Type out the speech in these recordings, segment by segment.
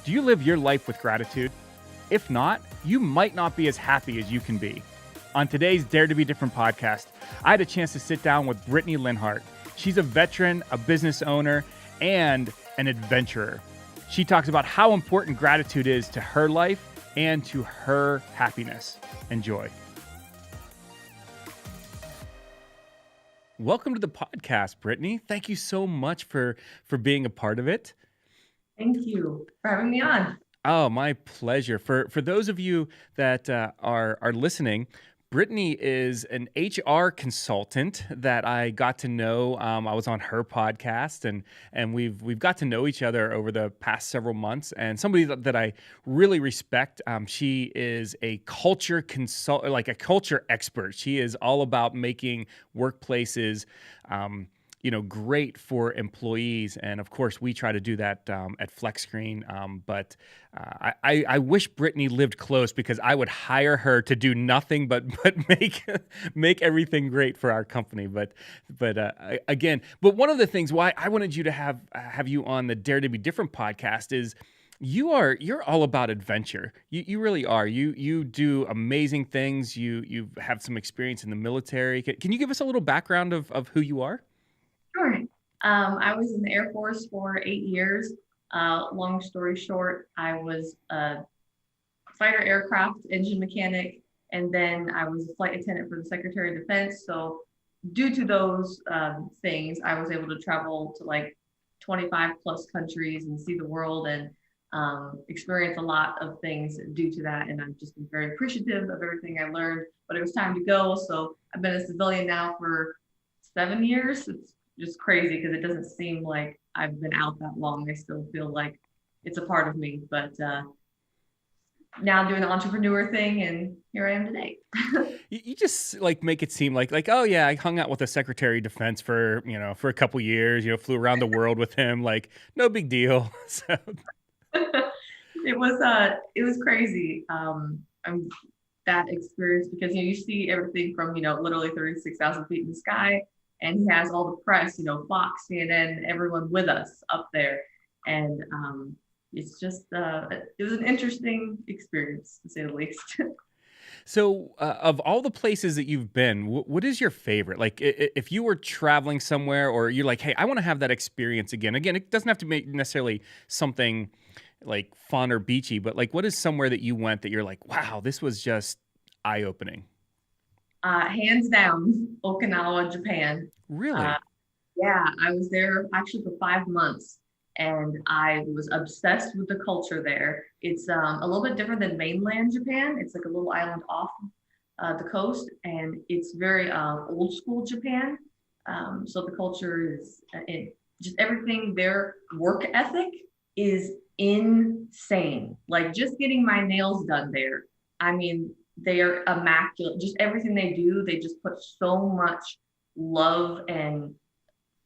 Do you live your life with gratitude? If not, you might not be as happy as you can be. On today's Dare to Be Different podcast, I had a chance to sit down with Brittinay Lenhart. She's a veteran, a business owner, and an adventurer. She talks about how important gratitude is to her life and to her happiness. Enjoy. Welcome to the podcast, Brittinay. Thank you so much for being a part of it. Thank you for having me on. Oh, my pleasure. For those of you that are listening, Brittinay is an HR consultant that I got to know. I was on her podcast, and we've got to know each other over the past several months. And somebody that I really respect. She is a culture like a culture expert. She is all about making workplaces great for employees. And of course, we try to do that at FlexScreen. But I wish Brittinay lived close, because I would hire her to do nothing but make everything great for our company. But one of the things why I wanted you to have you on the Dare to Be Different podcast is you're all about adventure. You really are. You do amazing things. You have some experience in the military. Can you give us a little background of who you are? Sure. I was in the Air Force for 8 years. Long story short, I was a fighter aircraft engine mechanic, and then I was a flight attendant for the Secretary of Defense. So due to those things, I was able to travel to like 25 plus countries and see the world and experience a lot of things due to that. And I've just been very appreciative of everything I learned, but it was time to go. So I've been a civilian now for 7 years. It's just crazy because it doesn't seem like I've been out that long. I still feel like it's a part of me, but now I'm doing the entrepreneur thing, and here I am today. You just like make it seem like, oh yeah, I hung out with the Secretary of Defense for a couple years, flew around the world with him, like no big deal. So it was crazy. That experience, because you see everything from literally 36,000 feet in the sky. And he has all the press, Fox, CNN, everyone with us up there. And it's just, it was an interesting experience, to say the least. So, of all the places that you've been, what is your favorite? Like, if you were traveling somewhere, or you're like, hey, I want to have that experience again. Again, it doesn't have to be necessarily something like fun or beachy, but like, what is somewhere that you went that you're like, wow, this was just eye-opening? Hands down, Okinawa, Japan. Really? Yeah, I was there actually for 5 months, and I was obsessed with the culture there. It's a little bit different than mainland Japan. It's like a little island off the coast, and it's very old school Japan. So the culture is just everything. Their work ethic is insane. Like just getting my nails done there. I mean, they are immaculate. Just everything they do, they just put so much love, and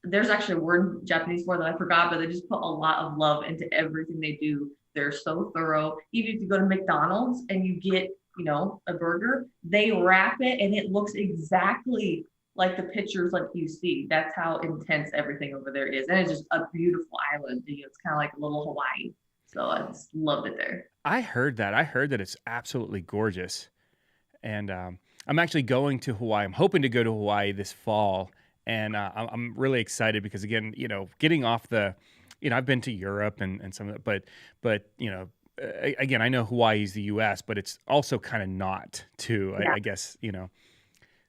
there's actually a word Japanese for that I forgot, but they just put a lot of love into everything they do. They're so thorough. Even if you go to McDonald's and you get, a burger, they wrap it and it looks exactly like the pictures like you see. That's how intense everything over there is. And it's just a beautiful island. It's kind of like a little Hawaii. So I just loved it there. I heard that it's absolutely gorgeous. And I'm actually going to Hawaii. I'm hoping to go to Hawaii this fall. And I'm really excited because, again, getting off I've been to Europe and some of that, but again, I know Hawaii is the U.S., but it's also kind of not too, Yeah. I guess, No,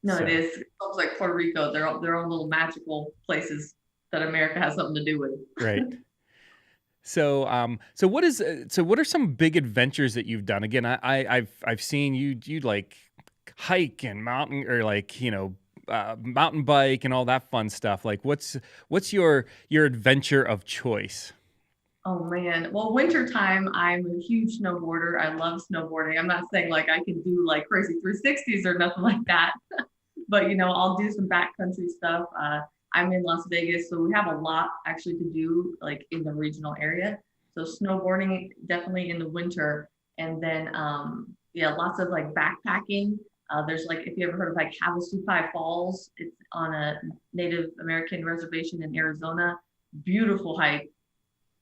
so. it is. It's almost like Puerto Rico. They're their own little magical places that America has something to do with. Right. So, what are some big adventures that you've done? Again, I've seen you like hike and mountain, or like, mountain bike and all that fun stuff. Like what's your adventure of choice? Oh man. Well, wintertime, I'm a huge snowboarder. I love snowboarding. I'm not saying like I can do like crazy 360s or nothing like that, but I'll do some backcountry stuff. I'm in Las Vegas, so we have a lot actually to do like in the regional area. So snowboarding definitely in the winter, and then yeah, lots of like backpacking. There's like, if you ever heard of like Havasupai Falls, it's on a Native American reservation in Arizona. Beautiful hike.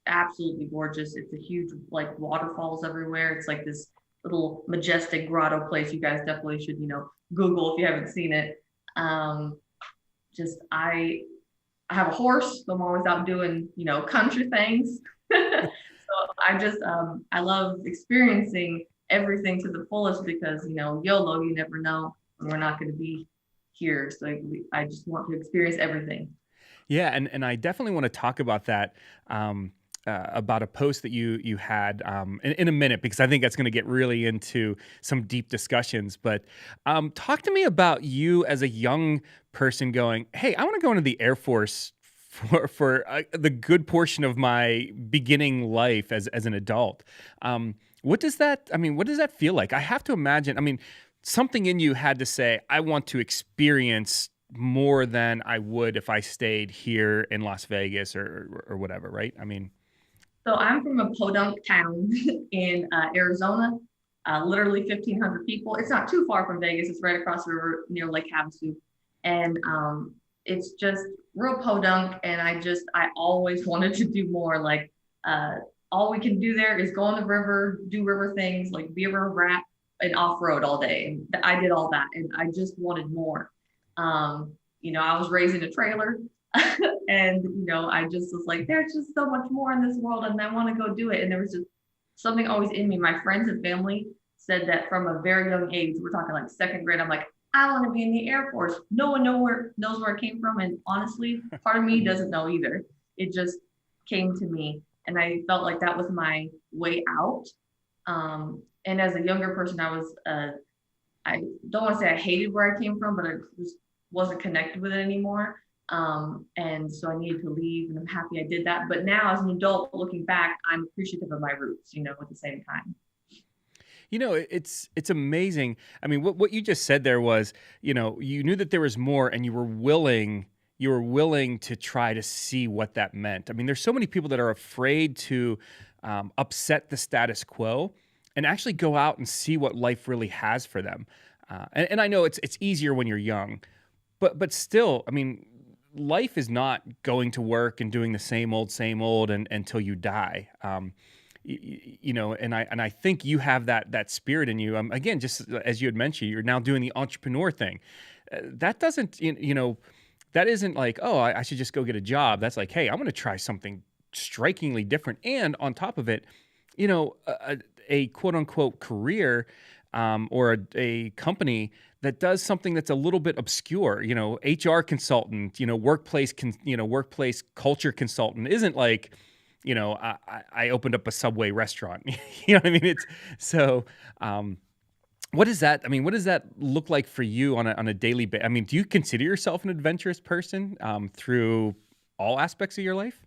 absolutely gorgeous. It's a huge like waterfalls everywhere. It's like this little majestic grotto place. You guys definitely should, Google if you haven't seen it. Um, just I have a horse, so I'm always out doing, country things. So I love experiencing everything to the fullest because, YOLO, you never know when we're not going to be here. So I just want to experience everything. Yeah, and I definitely want to talk about that. About a post that you had in a minute because I think that's going to get really into some deep discussions. But talk to me about you as a young person going, "Hey, I want to go into the Air Force for the good portion of my beginning life as an adult." What does that? I mean, what does that feel like? I have to imagine. I mean, something in you had to say, "I want to experience." More than I would if I stayed here in Las Vegas or whatever, right? I mean, So I'm from a podunk town in Arizona, literally 1,500 people. It's not too far from Vegas. It's right across the river near Lake Havasu. And it's just real podunk. And I always wanted to do more. Like, all we can do there is go on the river, do river things, like be a river rat and off road all day. And I did all that. And I just wanted more. I was raised in a trailer. And I just was like, there's just so much more in this world, and I want to go do it. And there was just something always in me. My friends and family said that from a very young age, we're talking like second grade, I'm like, I want to be in the Air Force. No one knows where it came from, and honestly, part of me doesn't know either. It just came to me, and I felt like that was my way out. And as a younger person, I don't want to say I hated where I came from, but I just wasn't connected with it anymore. And so I needed to leave, and I'm happy I did that. But now, as an adult, looking back, I'm appreciative of my roots, at the same time. It's amazing. I mean, what you just said there was, you knew that there was more, and you were willing to try to see what that meant. I mean, there's so many people that are afraid to upset the status quo and actually go out and see what life really has for them. And I know it's easier when you're young, but still, I mean, life is not going to work and doing the same old and until you die. And I think you have that spirit in you. Again, just as you had mentioned, you're now doing the entrepreneur thing. That doesn't, that isn't like, oh, I should just go get a job. That's like, hey, I'm going to try something strikingly different. And on top of it, a quote unquote career or a company that does something that's a little bit obscure, HR consultant, workplace culture consultant isn't like, I opened up a Subway restaurant. You know what I mean? It's so, what is that? I mean, what does that look like for you on a daily basis? I mean, do you consider yourself an adventurous person through all aspects of your life?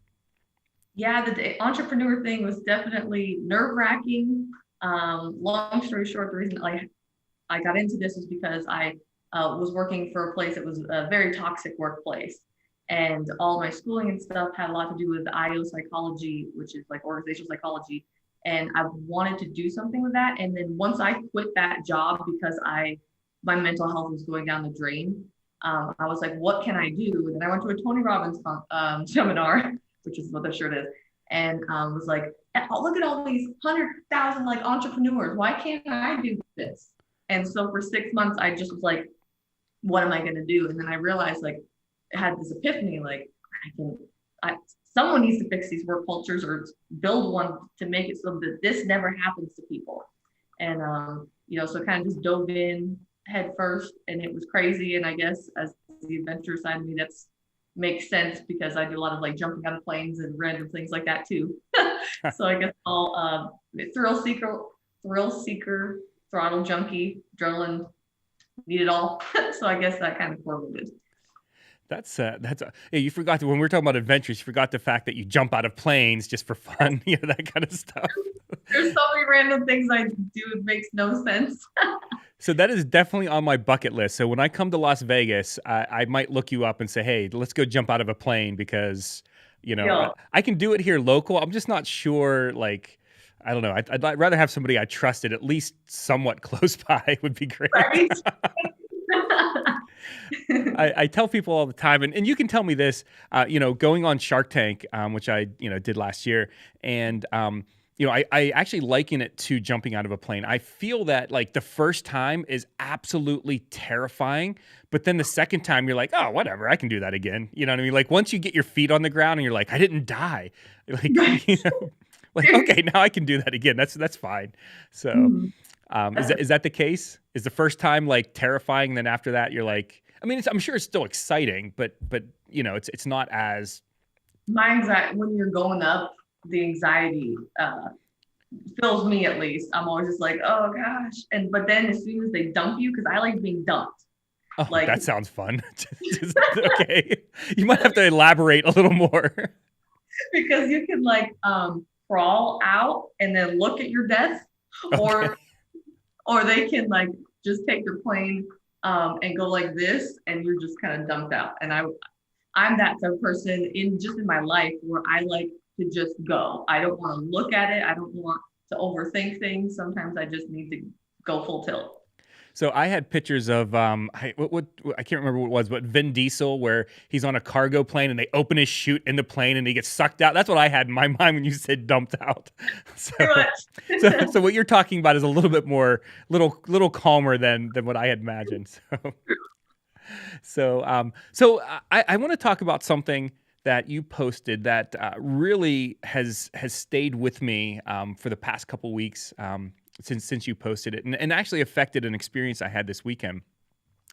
Yeah, the entrepreneur thing was definitely nerve-wracking. Long story short, the reason I got into this is because I was working for a place that was a very toxic workplace. And all my schooling and stuff had a lot to do with IO psychology, which is like organizational psychology. And I wanted to do something with that. And then once I quit that job because my mental health was going down the drain, I was like, what can I do? And then I went to a Tony Robbins seminar, which is what the shirt is, and was like, oh, look at all these 100,000 like entrepreneurs. Why can't I do this? And so for 6 months, I just was like, what am I going to do? And then I realized like, I had this epiphany, like someone needs to fix these work cultures or build one to make it so that this never happens to people. And, so kind of just dove in head first, and it was crazy. And I guess as the adventure side of me, that's makes sense because I do a lot of like jumping out of planes and random things like that too. So I guess all thrill seeker, throttle junkie, adrenaline, need it all. So I guess that kind of correlated. Yeah, you forgot when we were talking about adventures, you forgot the fact that you jump out of planes just for fun, that kind of stuff. There's so many random things I do, it makes no sense. So that is definitely on my bucket list. So when I come to Las Vegas, I might look you up and say, hey, let's go jump out of a plane because, Yeah. I can do it here local. I'm just not sure, like, I don't know. I'd rather have somebody I trusted at least somewhat close by would be great. Right? I tell people all the time, and you can tell me this, going on Shark Tank, which I, did last year. And, I actually liken it to jumping out of a plane. I feel that like the first time is absolutely terrifying, but then the second time you're like, oh, whatever, I can do that again. You know what I mean? Like once you get your feet on the ground and you're like, I didn't die. Like, Right. like, okay, now I can do that again. That's fine. So, Mhm. is that the case? Is the first time like terrifying, and then after that you're like, I mean, I'm sure it's still exciting, but it's not as My anxiety when you're going up, the anxiety fills me at least. I'm always just like, oh gosh. And but then as soon as they dump you, because I like being dumped. oh, Like that sounds fun. Okay, you might have to elaborate a little more. because you can like crawl out and then look at your death, Okay. or they can like just take your plane and go like this, and you're just kind of dumped out. And I'm that type of person in my life where I like to just go. I don't want to look at it. I don't want to overthink things. Sometimes I just need to go full tilt. So I had pictures of I can't remember what it was, but Vin Diesel where he's on a cargo plane and they open his chute in the plane and he gets sucked out. That's what I had in my mind when you said dumped out. Pretty So much. so what you're talking about is a little bit more little calmer than what I had imagined. So I want to talk about something that you posted that really has stayed with me for the past couple weeks since you posted it, and actually affected an experience I had this weekend.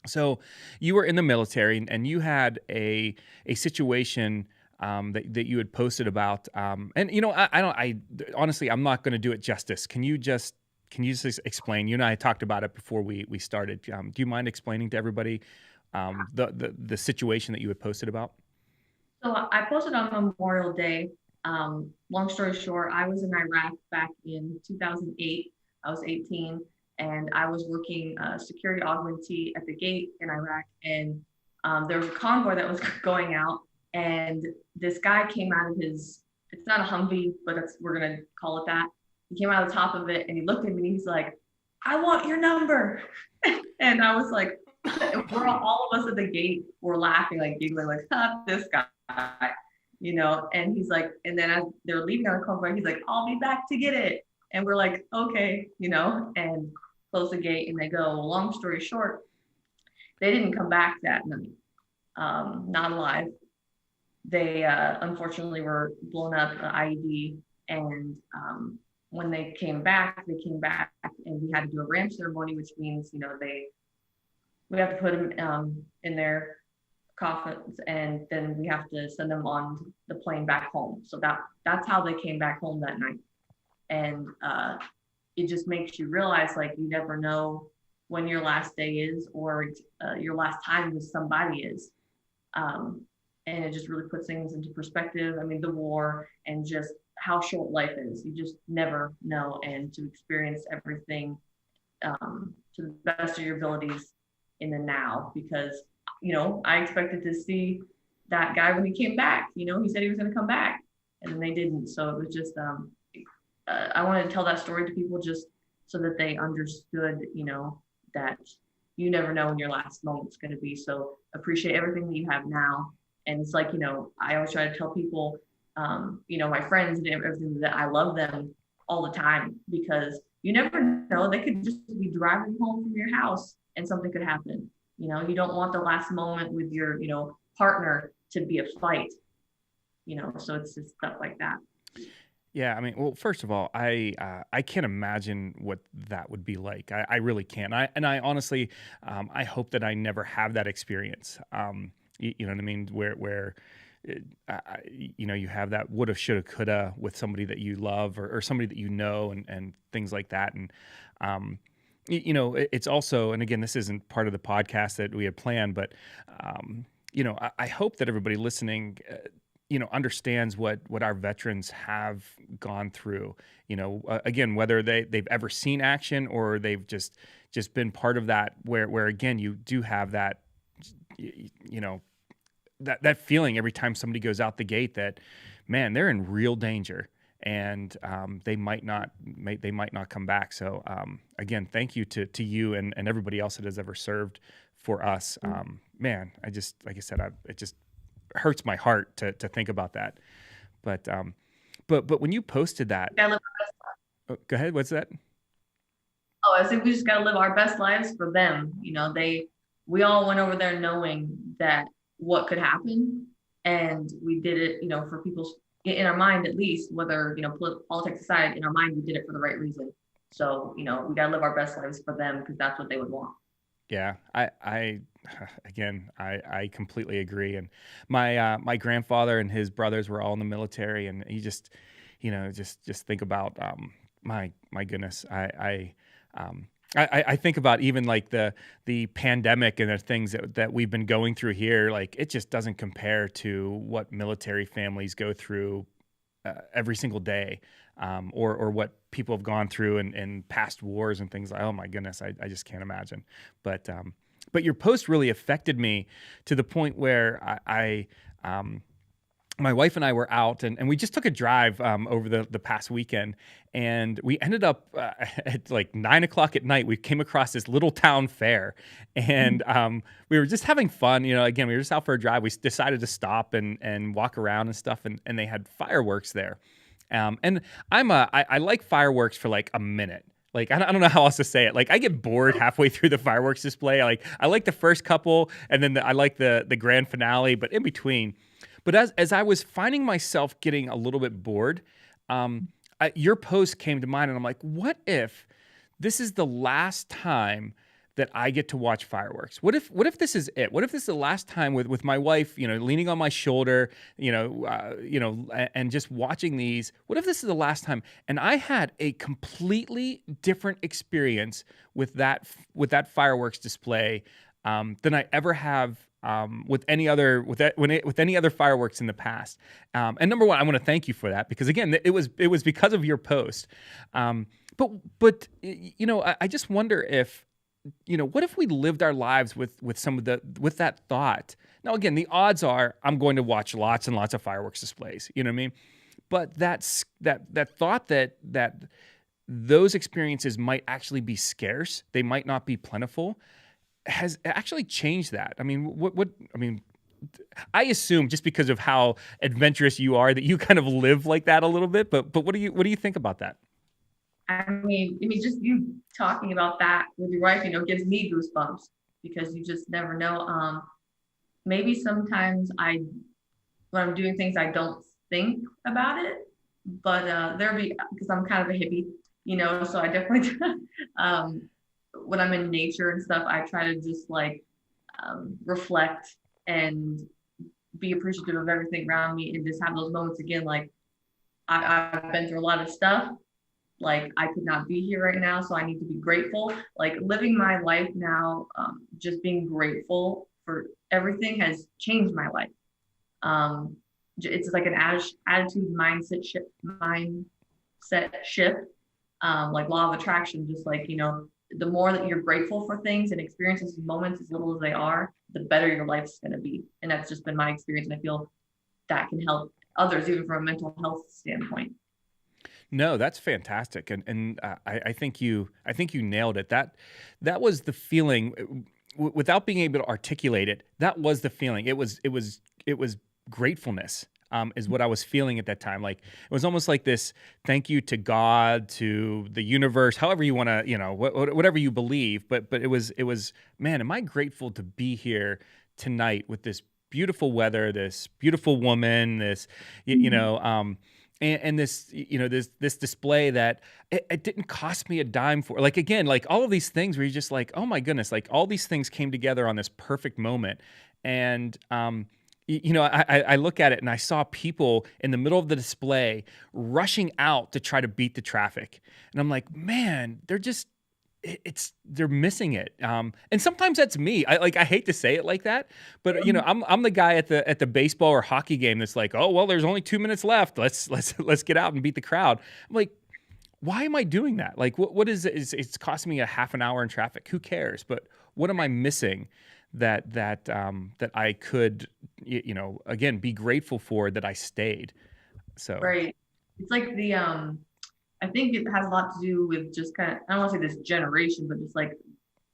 So you were in the military, and you had a situation that you had posted about, and I honestly I'm not going to do it justice. Can you just explain? You and I talked about it before we started. Do you mind explaining to everybody the situation that you had posted about? So I posted on Memorial Day. Long story short, I was in Iraq back in 2008. I was 18 and I was working security augmentee at the gate in Iraq. And there was a convoy that was going out. And this guy came out of it's not a Humvee, but we're going to call it that. He came out of the top of it and he looked at me and he's like, I want your number. And I was like, all of us at the gate were laughing, like giggling, like, ah, this guy, and he's like, and then as they're leaving on the convoy, he's like, I'll be back to get it. And we're like, okay, and close the gate and they go. Well, long story short, they didn't come back that night, not alive. They unfortunately were blown up, IED, and when they came back, and we had to do a ramp ceremony, which means, we have to put them in their coffins, and then we have to send them on the plane back home. So that's how they came back home that night. And it just makes you realize, like, you never know when your last day is, or your last time with somebody is. And it just really puts things into perspective. I mean, the war and just how short life is. You just never know. And to experience everything to the best of your abilities in the now, because I expected to see that guy when he came back. He said he was going to come back, and then they didn't. So it was just I wanted to tell that story to people just so that they understood, that you never know when your last moment's going to be. So appreciate everything that you have now. And it's like, I always try to tell people, my friends and everything, that I love them all the time, because you never know, they could just be driving home from your house and something could happen. You don't want the last moment with your, partner to be a fight, so it's just stuff like that. Yeah, I mean, well, first of all, I can't imagine what that would be like. I really can't. I honestly, I hope that I never have that experience. You know what I mean? Where you have that woulda, shoulda, coulda with somebody that you love, or somebody that and things like that. And it's also, and again, this isn't part of the podcast that we had planned, but I hope that everybody listening, understands what our veterans have gone through. Again, whether they've ever seen action or they've just been part of that, where again, you do have that, that feeling every time somebody goes out the gate that, man, they're in real danger, and they might not come back. So again, thank you to you and everybody else that has ever served for us. Man, I just, like I said, it just hurts my heart to think about that. But but when you posted that, Gotta live, oh, go ahead. What's that? oh, I think we just gotta live our best lives for them. We all went over there knowing that what could happen, and we did it, for people's in our mind at least, whether politics aside, in our mind we did it for the right reason. So we gotta live our best lives for them because that's what they would want. Yeah, again, I completely agree. And my grandfather and his brothers were all in the military, and he just, just think about, my goodness, I think about even like the pandemic and the things that we've been going through here. Like it just doesn't compare to what military families go through every single day, or what people have gone through in past wars and things like. Oh my goodness, I just can't imagine. But your post really affected me to the point where my wife and I were out, and we just took a drive over the past weekend, and we ended up at like 9 o'clock at night. We came across this little town fair, and we were just having fun. Again, we were just out for a drive. We decided to stop and walk around and stuff, and they had fireworks there. And I like fireworks for like a minute. Like I don't know how else to say it. Like I get bored halfway through the fireworks display. I like the first couple, and then I like the grand finale, but in between. But as I was finding myself getting a little bit bored, your post came to mind, and I'm like, what if this is the last time that I get to watch fireworks? What if this is it? What if this is the last time with my wife, leaning on my shoulder, and just watching these? What if this is the last time? And I had a completely different experience with that fireworks display than I ever have with any other with any other fireworks in the past. And number one, I want to thank you for that, because again, it was because of your post. But I just wonder if, what if we lived our lives with with that thought? Now, again, the odds are I'm going to watch lots and lots of fireworks displays. You know what I mean? But that thought that those experiences might actually be scarce. They might not be plentiful. Has actually changed that. I mean, I assume just because of how adventurous you are that you kind of live like that a little bit. But what do you think about that? I mean, just you talking about that with your wife, gives me goosebumps because you just never know. Maybe sometimes when I'm doing things, I don't think about it, but because I'm kind of a hippie, so I definitely, when I'm in nature and stuff, I try to just like reflect and be appreciative of everything around me and just have those moments again. Like I've been through a lot of stuff. Like I could not be here right now, so I need to be grateful. Like living my life now, just being grateful for everything has changed my life. It's like an attitude mindset shift, like law of attraction. Just like the more that you're grateful for things and experiences and moments, as little as they are, the better your life's going to be. And that's just been my experience, and I feel that can help others, even from a mental health standpoint. No, that's fantastic, and I think you nailed it. That was the feeling, without being able to articulate it. That was the feeling. It was gratefulness. Is what I was feeling at that time. Like it was almost like this thank you to God, to the universe, however you want to, whatever you believe. But it was, man, am I grateful to be here tonight with this beautiful weather, this beautiful woman, this, and this, this display that it didn't cost me a dime for. Like again, like all of these things where you're just like, oh my goodness, like all these things came together on this perfect moment, and I look at it and I saw people in the middle of the display rushing out to try to beat the traffic. And I'm like, man, they're missing it. And sometimes that's me. I hate to say it like that, but I'm the guy at the baseball or hockey game that's like, oh, well, there's only 2 minutes left. Let's get out and beat the crowd. I'm like, why am I doing that? Like, what is it? It's costing me a half an hour in traffic. Who cares? But what am I missing that I could, again, be grateful for that I stayed. So Right. It's like I think it has a lot to do with just kind of, I don't want to say this generation, but just like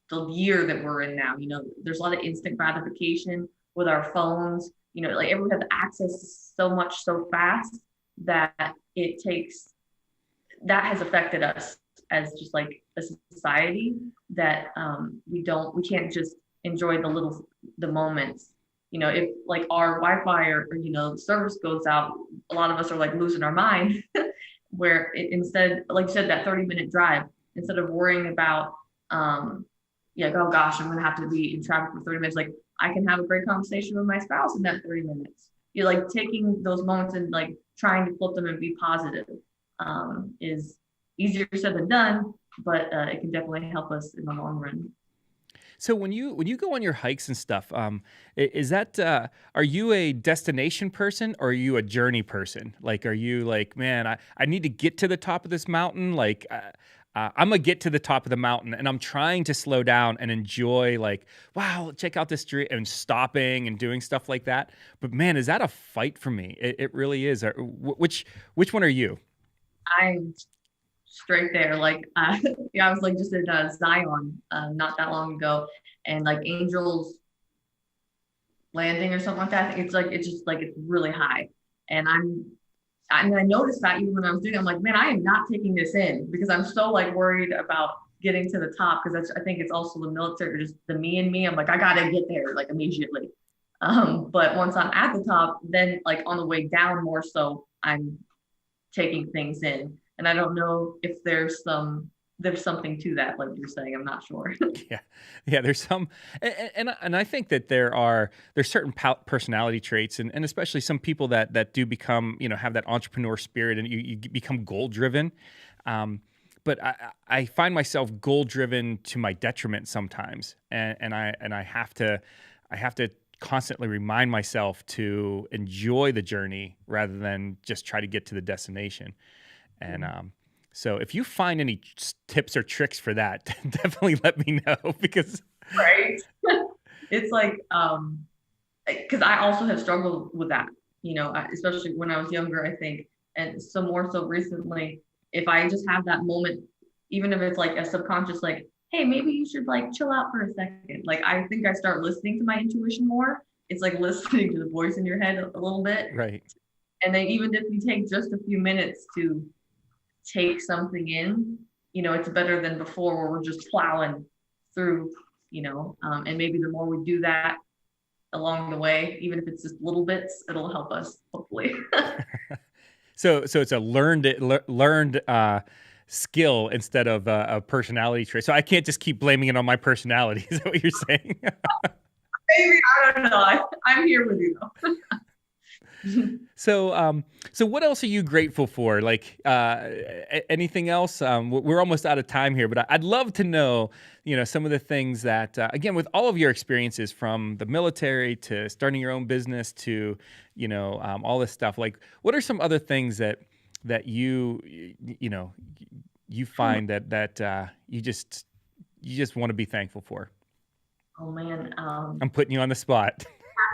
the year that we're in now. You know, there's a lot of instant gratification with our phones. You know, like everyone has access to so much so fast that it takes that has affected us as just like a society that we can't just enjoy the moments. You know, if like our Wi-Fi or you know service goes out, a lot of us are like losing our mind. Where instead, like you said, that 30-minute drive, instead of worrying about yeah, oh gosh, I'm gonna have to be in traffic for 30 minutes. Like I can have a great conversation with my spouse in that 30 minutes. You're like taking those moments and like trying to flip them and be positive is easier said than done, but it can definitely help us in the long run. So when you go on your hikes and stuff, is that are you a destination person or are you a journey person? Like, are you like, man, I need to get to the top of this mountain? Like, I'm gonna get to the top of the mountain, and I'm trying to slow down and enjoy, like, wow, check out this street, and stopping and doing stuff like that. But man, is that a fight for me? It really is. Which one are you? I'm straight there. Like, yeah, I was like just in Zion not that long ago, and like Angels Landing or something like that. I think it's just like it's really high, and I noticed that even when I was doing it, I'm like, man, I am not taking this in because I'm so like worried about getting to the top because I think it's also the military, just the me and me. I'm like, I gotta get there like immediately. But once I'm at the top, then like on the way down more so, I'm taking things in. And I don't know if there's something to that, like you're saying. I'm not sure. Yeah, yeah. There's some, and I think that there's certain personality traits, and especially some people that do become, have that entrepreneur spirit, and you become goal driven. Um, but I find myself goal driven to my detriment sometimes, and I have to constantly remind myself to enjoy the journey rather than just try to get to the destination. And so if you find any tips or tricks for that, definitely let me know because Right. It's like because I also have struggled with that, especially when I was younger, I think, and so more so recently, if I just have that moment, even if it's like a subconscious, like, hey, maybe you should like chill out for a second. Like I think I start listening to my intuition more. It's like listening to the voice in your head a little bit. right. And then even if you take just a few minutes to take something in, it's better than before where we're just plowing through, and maybe the more we do that along the way, even if it's just little bits, it'll help us hopefully. So it's a learned skill instead of a personality trait. So I can't just keep blaming it on my personality. Is that what you're saying? Maybe, I don't know. I'm here with you though. So what else are you grateful for? Like, anything else? We're almost out of time here, but I'd love to know, some of the things that, again, with all of your experiences from the military to starting your own business to, all this stuff, like, what are some other things that you find that you just want to be thankful for? Oh man. I'm putting you on the spot.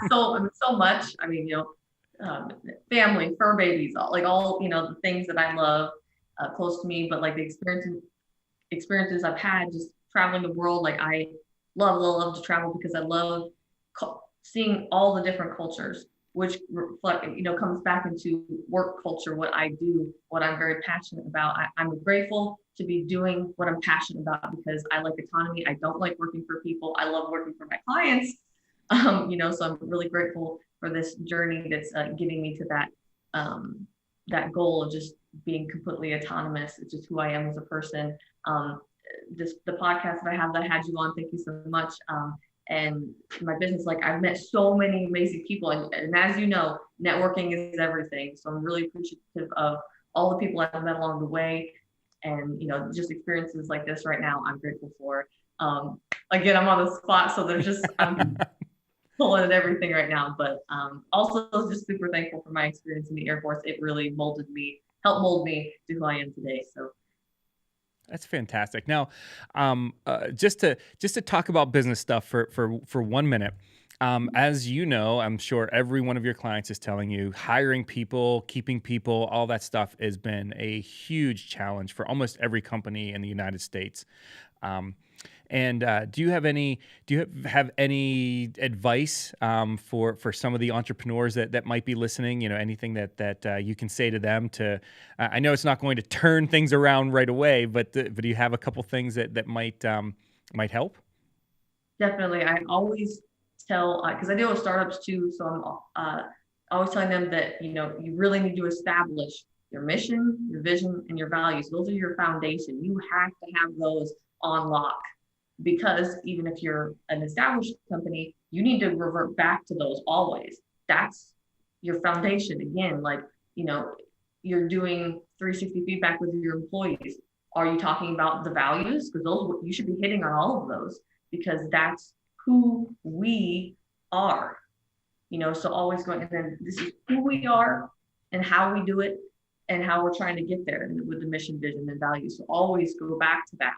So much. I mean, family, fur babies, all the things that I love close to me, but like the experiences I've had just traveling the world. Like I love to travel because I love seeing all the different cultures, which reflect, comes back into work culture, what I do, what I'm very passionate about. I'm grateful to be doing what I'm passionate about because I like autonomy. I don't like working for people. I love working for my clients. So I'm really grateful for this journey that's getting me to that goal of just being completely autonomous. It's just who I am as a person. The podcast that I have that I had you on, thank you so much. And my business, like I've met so many amazing people, and as you know, networking is everything. So I'm really appreciative of all the people I've met along the way, and just experiences like this right now. I'm grateful for. Again, I'm on the spot, so there's just I'm pulling at everything right now, but also just super thankful for my experience in the Air Force. It really helped mold me to who I am today. So That's fantastic. Now, just to talk about business stuff for 1 minute. As you know, I'm sure every one of your clients is telling you hiring people, keeping people, all that stuff has been a huge challenge for almost every company in the United States. And have any advice for some of the entrepreneurs that might be listening? Anything that you can say to them to, I know it's not going to turn things around right away, but do you have a couple things that might help? Definitely. I always tell, because I deal with startups too, so I'm always telling them that, you really need to establish your mission, your vision, and your values. Those are your foundation. You have to have those on lock, because even if you're an established company, you need to revert back to those always. That's your foundation. Again, you're doing 360 feedback with your employees. Are you talking about the values? Because those, you should be hitting on all of those, because that's who we are. So always going, and then this is who we are and how we do it and how we're trying to get there with the mission, vision, and values. So always go back to that.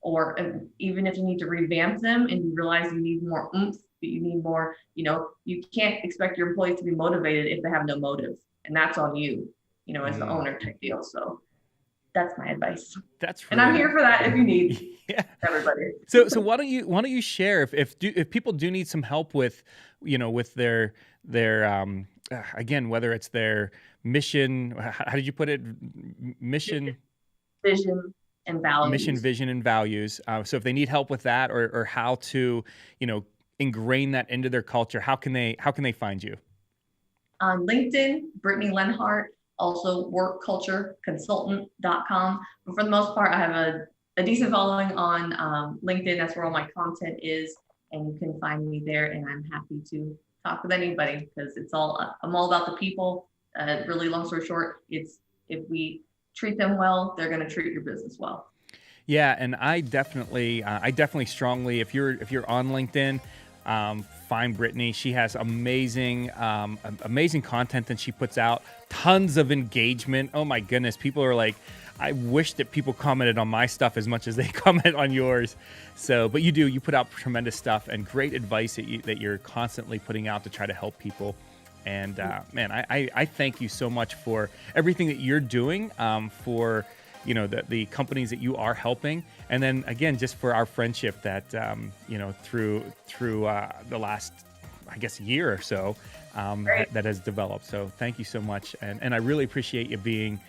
Or even if you need to revamp them and you realize you need more oomph, you need more, you can't expect your employees to be motivated if they have no motive. And that's on you, as the owner type deal. So that's my advice. And I'm here for that if you need. Yeah. Everybody. So why don't you share if people do need some help with, with their again, whether it's their mission, how did you put it? Mission, vision, and values. Mission, vision, and values. So if they need help with that, or how to, ingrain that into their culture, how can they find you? On LinkedIn, Brittinay Lenhart, also workcultureconsultant.com. But for the most part, I have a decent following on LinkedIn. That's where all my content is, and you can find me there. And I'm happy to talk with anybody, because I'm all about the people. Really long story short, it's if we treat them well, they're going to treat your business well. Yeah, and I definitely strongly, if you're on LinkedIn, find Brittinay. She has amazing content that she puts out. Tons of engagement. Oh my goodness, people are like, I wish that people commented on my stuff as much as they comment on yours. So, but you put out tremendous stuff and great advice that you're constantly putting out to try to help people. And man, I thank you so much for everything that you're doing, for the companies that you are helping, and then again, just for our friendship that through the last, I guess, year or so that has developed. So thank you so much, and I really appreciate you being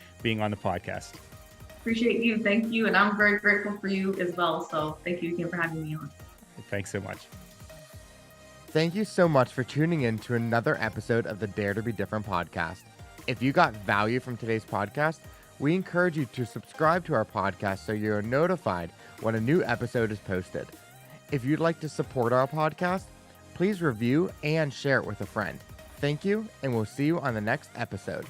on the podcast. Appreciate you. Thank you, and I'm very grateful for you as well. So thank you again for having me on. Thanks so much. Thank you so much for tuning in to another episode of the Dare to Be Different podcast. If you got value from today's podcast, we encourage you to subscribe to our podcast so you're notified when a new episode is posted. If you'd like to support our podcast, please review and share it with a friend. Thank you, and we'll see you on the next episode.